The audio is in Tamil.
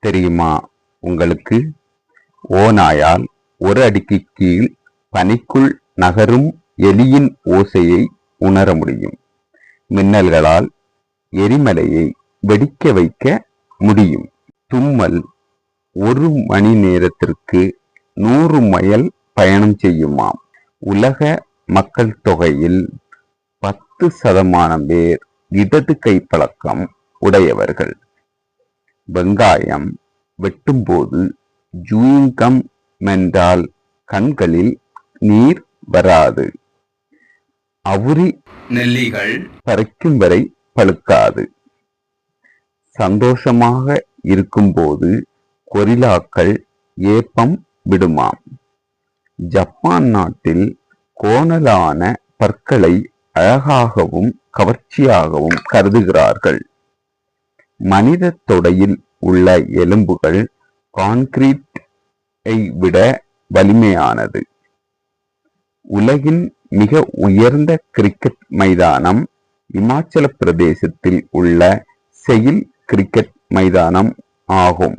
தெரியுமா உங்களுக்கு? ஓநாயால் ஒரு அடிக்கு கீழ் பனிக்குள் நகரும் எலியின் ஓசையை உணர முடியும். மின்னல்களால் எரிமலையை வெடிக்க வைக்க முடியும். தும்மல் 1 மணி நேரத்திற்கு 100 மைல் பயணம் செய்யுமாம். உலக மக்கள் தொகையில் 10% பேர் இடது கை பழக்கம் உடையவர்கள். வெங்காயம் வெட்டும்போது ஜூயிங்கம் மென்றால் கண்களில் நீர் வராது. அவுரி நெல்லிகள் பறிக்கும் வரை பழுக்காது. சந்தோஷமாக இருக்கும்போது கொரில்லாக்கள் ஏப்பம் விடுமாம். ஜப்பான் நாட்டில் கோணலான பற்களை அழகாகவும் கவர்ச்சியாகவும் கருதுகிறார்கள். மனித தொடையில் உள்ள எலும்புகள் கான்கிரீட்டை விட வலிமையானது. உலகின் மிக உயர்ந்த கிரிக்கெட் மைதானம் இமாச்சல பிரதேசத்தில் உள்ள செயில் கிரிக்கெட் மைதானம் ஆகும்.